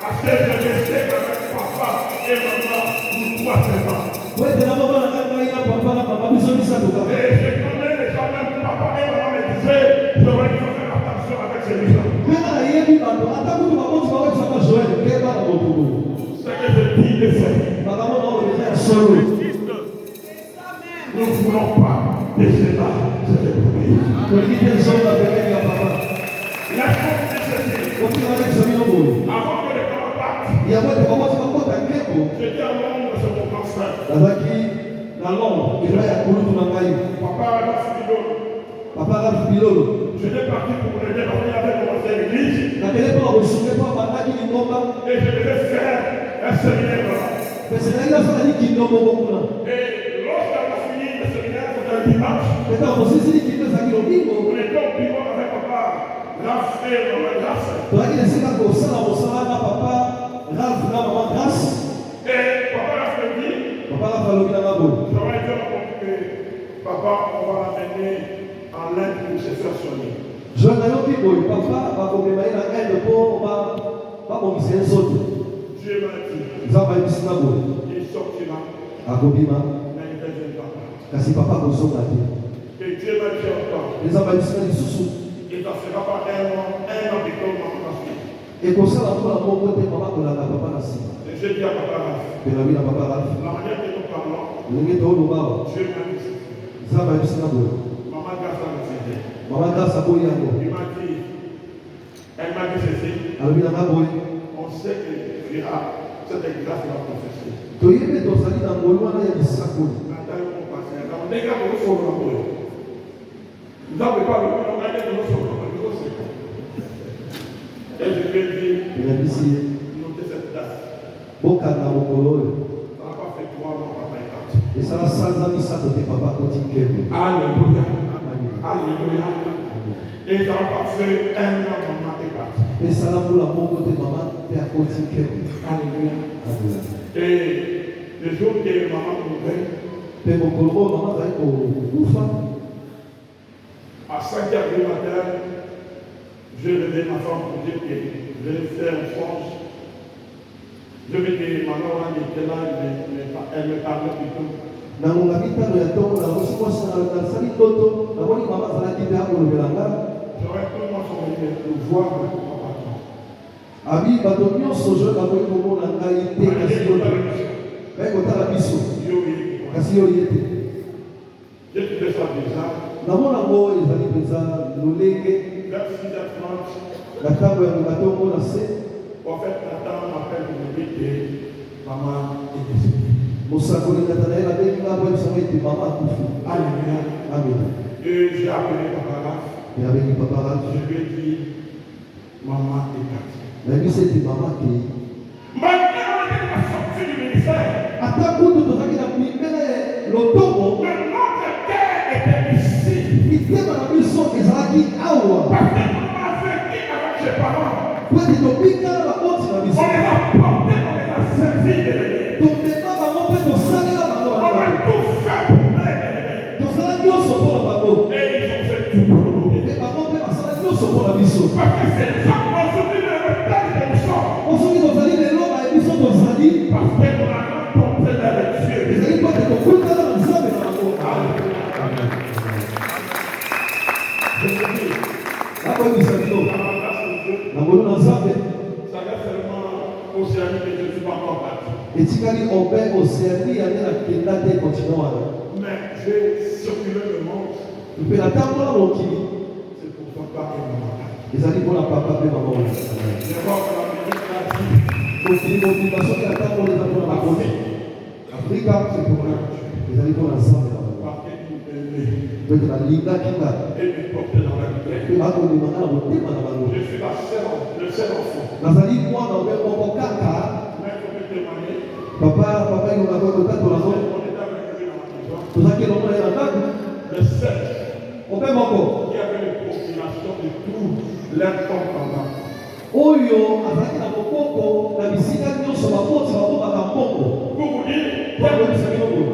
À ce que je sais qu'avec papa et maman, nous trois seulement. Po ete na mama na ngai na papa na mama biso misato kaka. Et je connais les gens, même papa et maman me disaient, j'aurais dû faire attention avec celui-là. Mena nayebi bato ata kutu baboti bakotisaka Joel keba na motubu. Ce que je dis de faire. Makambo na oyo eza ya solo. Nous ne voulons pas que cela se reproduise. Tolingi te zonga pembeni ya papa. Laisse-moi vous dire ceci. Otikala tekisa bino boye. Avant que les parents partent, Yango ete bakoti bakota nkeko. j'étais à Londres sur mon grand frère. Nazalaki na Londres eza ya kulutu na ngai. Papa a fini. Papa Ralph Bilolo. J'étais parti pour l'aider parce qu'il avait commencé l'église. Nakende mpo na kosunge mpo abandaki lingomba. Et je devais faire un séminaire là-bas. Pese ngai nasalaki kindo moko kuna. Et lorsqu'on a fini le séminaire, c'était un dimanche. Peta kosisili kindo ezalaki lobingo. On était au bureau avec papa, Raph et maman Grasse. Tozalaki na esika kosala mosala na papa Ralph na mama Grace. Et papa Raph me dit, Papa Ralph alobi na nga boye. j'aurais dû raconter que papa, on va l'amener en Inde pour se faire soigner. Joel nayoki boye papa bakomema ye na inde mpo babongisa ye nzoto. Dieu m'a dit, Nzambe ayebisi nga boye. il sortira, Akobima mais il ne reviendra pas. kasi papa akozonga te. Et Dieu m'a dit encore, Nzambe ayebisi nga lisusu il ne sera pas un an de comme maman l'a fait. ekosala mpona moko te mama kolanda papa na nsima. Et je dis à papa Raph, Penabi na papa Ralph. la manière que nous parlons, Ndenge tooloba awa. Dieu m'a dit ceci. Nzambe ayebisi nga boye. Maman Grasse a refusé. Mama Grace aboyi yango. Elle m'a dit ceci, Alobi na nga boye. on sait que tu as cette grâce de la prophétie. Toyebi tozali na ngolu wana ya lisakoli. Maintenant, on passe à la dégâts de l'eau sur la boue. Nous n'avons pas le temps de regarder de l'eau sur la boue. Et je lui ai dit, Eyebisi ye. notez cette date. Bokanga mokolo oyo. Ça n'a pas fait 3 mois, papa est parti. Esala sanza misato te papa akoti nkembo. Alléluia. Alléluia. Et ça n'a pas fait 1 an, maman est parti. Esala mbula moko te mama mpe akoti nkembo. Alléluia. Amen. Et le jour que maman mourrait, Mpe mokolo oyo mama azali kokufa. à 5 heures du matin, je levais ma femme pour dire que je vais faire un songe. Je vais dire, maman, on était là, elle me parlait plutôt. Nalongaki tano ya ntongo na mosi mwasi nasali ndoto namoni mama azalaki mpe akolobela nga. J'aurais tout le monde souhaité le voir avec mon papa. Abi bato nyonso oyo bakoki komona ngai te kasi yo te. Bai kotala biso kasi yo ye te. J'ai trouvé ça bizarre. Namona ngo ezali mpenza lolenge Vers 6h30, na ntango ya ntongo na se. en fait, Nathan m'appelle pour me dire que maman est décédée. Mosakoli Nathanael abengi nga po ebisanga ete mama akufi. Alléluia. Amen. Et j'ai appelé papa Raph. E abengi papa Ralph. Je lui ai dit, maman est partie. nayebisi ete mama akei. Malgré on était sorti du ministère, Ata kutu tozalaki na mimela ya lotongo que notre terre était ici. mitema na biso ezalaki awa Parce qu'on a vécu avec ses parents. po ete tobi Parce que ces gens aujourd'hui le repère de sang. Pour ceux qui ont sali les lois, ils sont dans sali. Parce que nous avons compris dans le Dieu. Les amis, pas de comprendre dans le sang, mais dans la mort. Je te dis, La bonne mission, dans la grâce de Dieu, la bonne ensemble. ça reste seulement au service que je ne suis pas encore battu. Et si quelqu'un obéit au service, il y a des gens qui continuent. Mais j'ai circulé le monde. Tu peux l'attendre là, mon kili. C'est pour papa et maman. Les amis, pour la papa et maman. Je vois que l'Amérique a dit, Donc, il y a une motivation qui attend pour les enfants de la côté. Afrique, c'est pour là. Les amis, pour l'ensemble. parce que nous aimons Donc, la ligue là qui va. et nous porter dans la lumière. Je suis la seule, Le seul enfant. dans un livre, moi, dans le même caca, Mais il faut me témoigner. papa, il nous a donné le temps pour la zone. On est avec lui dans la maison. Pour ça qu'il a donné la table. Le seul On peut encore. qui avait une population de tout l'intendant. Oyo, azaki na mokoko, na bisika nyonso bakoti bakobaka mbongo. Pour vous dire,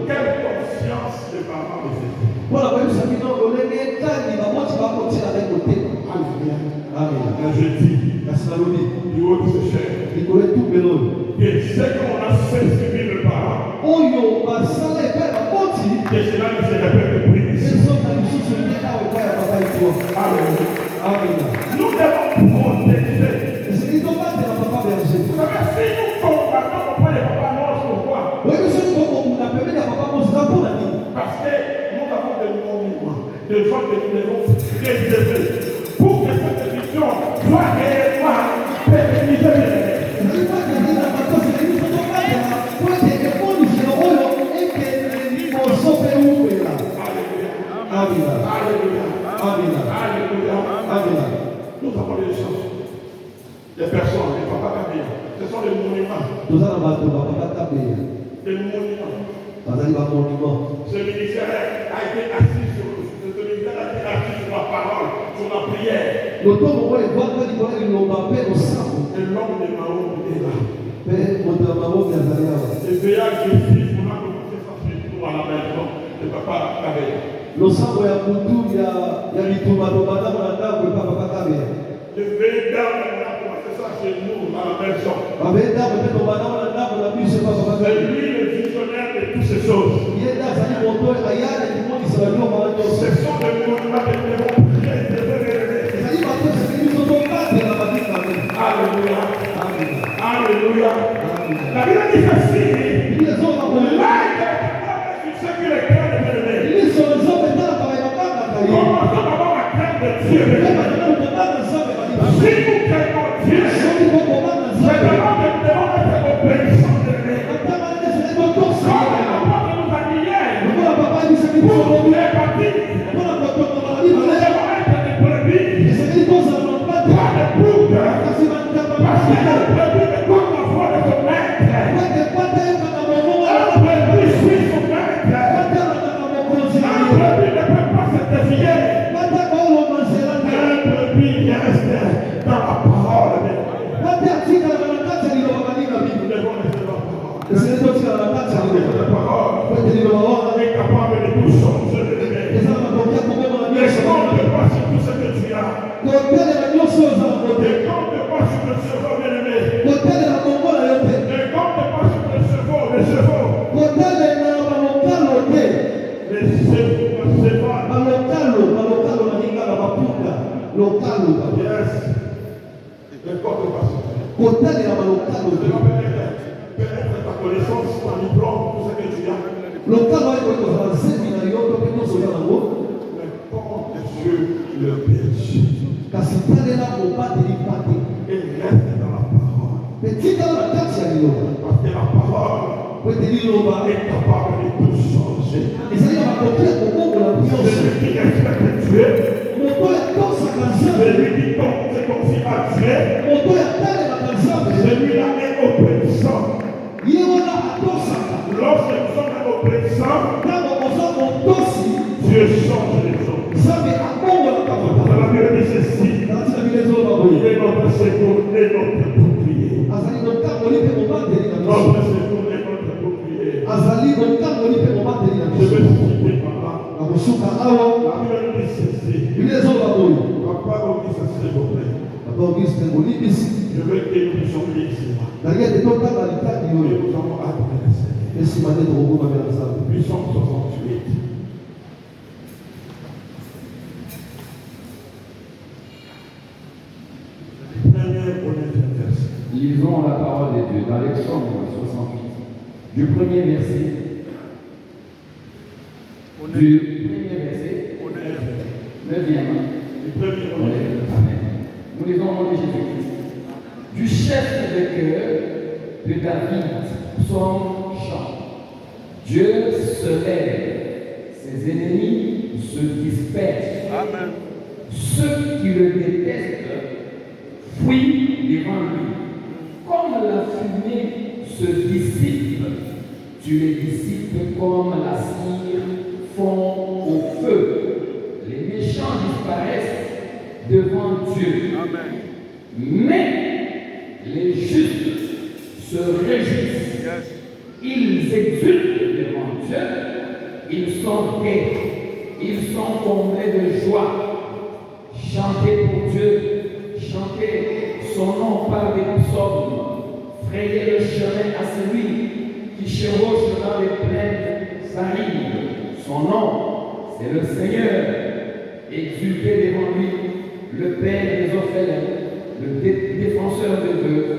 quelle conscience les parents de ces filles. Mpona koyebisa bino lolenge etani bamoti bakotina nde motema. Alléluia. Amen. Mais je dis, Kasi nalobi, du haut de ce cher, likolo etumbelo oyo. et c'est qu'on a fait subir le parent, Oyo basala epai ya bakoti, que cela ne se répète plus ici. ezoka lisusu ete awa epai ya papa etuwa. Alléluia. Amen. Nous devons protéger. Ezali tobatela papa berger. Vous savez, si nous combattons auprès des papas noirs, pourquoi? Oyebi soki tokokunda pembeni ya papa mosika mpona nini? Parce que nous avons des monuments, des gens que nous devons préserver pour que cette émission soit réellement pérennisée. Ezali bakende na bakosi na biso tobatela po ete eponiselo oyo ekende liboso mpe ewumela. Alléluia. Amen. Alléluia. Amen. Alléluia. Amen. Nous avons des gens, des personnes, des papas Kabila. Ce sont des monuments. toza na bato bakabatabeya Des monuments. bazali bamonument. Ce ministère a été assis sur la parole, sur la prière. lotomo oyo evanda likolo liloba mpe losambo Et l'homme de Mahom est là. mpe moto ya mabomi azali awa. Et veillage de fils, on a commencé ça chez nous à la maison de papa Kabila. losambo ya kutu ya bitumba tobandamo na ndako epa papa kabeya. Le veillage, on a commencé ça chez nous à la maison. babeye ndako mpe tobandamo na ndako na biso epa papa C'est kabeya. lui le visionnaire de toutes ces choses. ye nde azali moto ayane kimonisela biloko wana nyonso. Ce sont des monuments que nous devons préserver. ezali bato esengeli biso tobatela babika me. Alléluia. Amen. Alléluia. Amen. La Bible dit ceci. Bible ezoba kolela Ce qui est le cœur de bien-aimé. liso ezoba etalaka bayabangaka ye. Commençons d'abord à craindre Dieu. Si nous craignons Dieu, c'est d'abord que nous devons être obéissants de lui. Comme l'apôtre nous a dit hier, pour nous répartir, nous devons être des brebis, pas des boucs. Parce que le brebis ne compte la foi de son maître. Un brebis suit son maître. Un brebis ne peut pas se défier. Un brebis reste dans la parole de Dieu. Nous devons rester dans la parole. La parole est capable de tout changer de lui. Ne compte pas sur tout ce que tu as. Ne compte pas sur le cerveau bien-aimé. Ne compte pas sur le cerveau, les cerveaux. Yes. Ne compte pas sur lui. Peut-être ta connaissance, ton diplôme, tout ce que tu as. Mais porte Dieu le berger. Et reste dans la parole. Parce que la parole est capable de tout changer. Celui qui respecte Dieu, celui qui se confie à Dieu, celui-là est obéissant. Lorsque nous sommes obéissants, Dieu change les choses. La Bible dit ceci. Il est notre secours et notre bouclier. Notre secours et notre bouclier. Je vais citer par là. La Bible dit ceci. Je veux que nous puissions prier cela. Et nous avons hâte de le Seigneur. Puissance 68. Lisons la parole de Dieu dans l'Exode 68, du premier verset. Amen. Nous lisons au nom de Jésus-Christ. Du chef de cœur de David, psaume chant. Dieu se lève, ses ennemis se dispersent. Amen. Ceux qui le détestent fuient devant lui. Comme la fumée se dissipe, tu les dissipes comme la cire fond au feu. Les méchants disparaissent devant Dieu. Amen. Mais les justes se réjouissent. Yes. Ils exultent devant Dieu. Ils sont gais. Ils sont comblés de joie. Chantez pour Dieu. Chantez son nom par des psaumes. Frayez le chemin à celui qui chevauche dans les plaines arides. Son nom, c'est le Seigneur. Exultez devant lui, le Père des orphelins, le défenseur de veuves.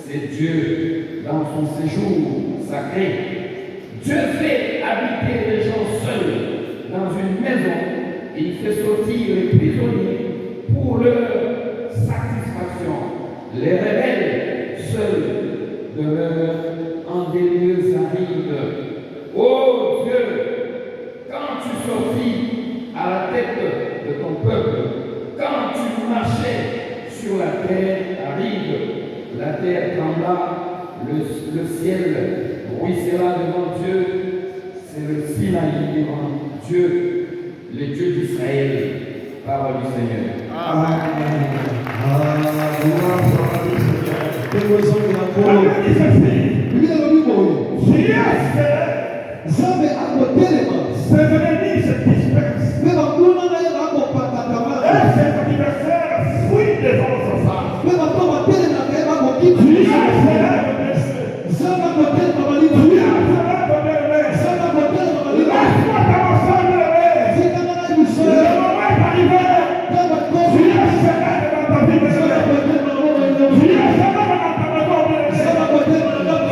C'est Dieu dans son séjour sacré. Dieu fait habiter les gens seuls dans une maison. Il fait sortir les prisonniers pour leur satisfaction. Les rebelles seuls demeurent en des lieux arides. Ô Dieu, quand tu sortis à la tête de ton peuple, quand tu marchais sur la terre aride, la terre trembla, le ciel ruissela devant Dieu, c'est le Sinaï devant Dieu, le Dieu d'Israël. Parole du Seigneur. Amen. Ses ennemis se dispersent. Et ses adversaires fuient devant sa face. Dieu s'élève laisse-moi t'avancer de lever. Le moment est arrivé. Dieu s'élève dans ta vie de lever. Dieu s'élève dans ta maison de lever.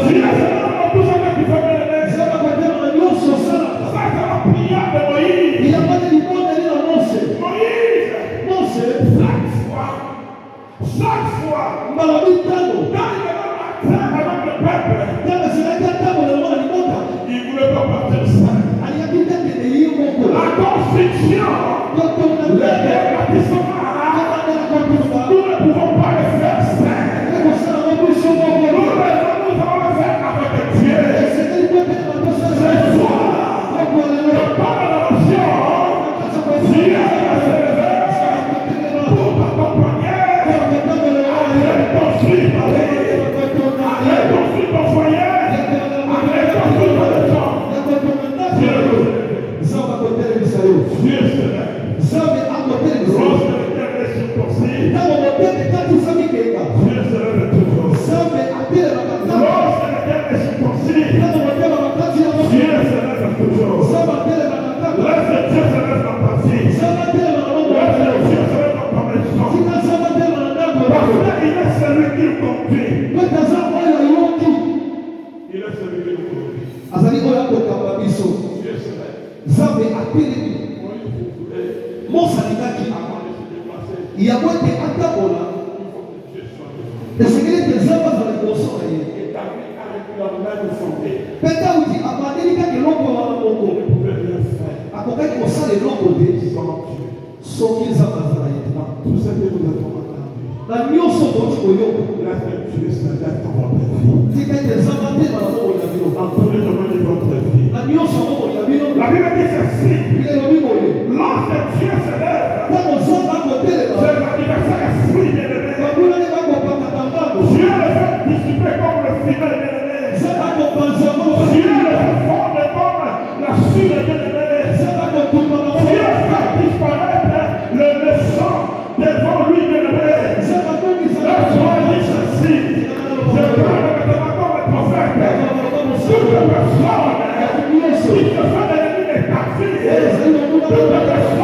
Dieu s'élève dans tout ce que tu fais de lever. Ça c'est la prière de Moïse. Chaque fois, dans le matin avec le peuple, il ne voulait pas partir seul. La construction, le bâtissement, nous ne pouvons pas le faire seul. Nous allons le faire avec Dieu. Ce soir, par l'adoration, Dieu va se lever pour t'accompagner. Allez construire ta vie. Allez construire ton foyer. Allez construire ta maison. Dieu se lève. Lorsque le cœur est circoncis, Dieu se lève toujours. Lorsque le cœur est circoncis, Dieu se lève toujours. Laisse Dieu se lève dans ta vie. Laisse Dieu se lève dans ta maison. Parce qu'il est celui qui nous conduit. Il est celui qui nous conduit. Dieu se lève. Yabwete atabola esekele tezama za liboso na ye peta uti abandeli kaka eloko wana moko akokaki kosala eloko te soki nzambe azala ye na nyonso toti koyoka tika ete nzambe atema na moko ya bino na nyonso moko ya bino La Bible dit ceci. elobi boye Lorsque Dieu se lève, ntango nzambe akotelema c'est l'adversaire fuit bien aimé. babulani bakopakata mbango Dieu le fait dissiper comme le filet bien aimé. nzambe akopanza moko Dieu le fait fondre comme la suie bien aimé. nzambe akotumba na Dieu moko fait disparaître le méchant devant lui bien aimé. nzambe Si ce soit l'ennemi est parti, ezali na muna de te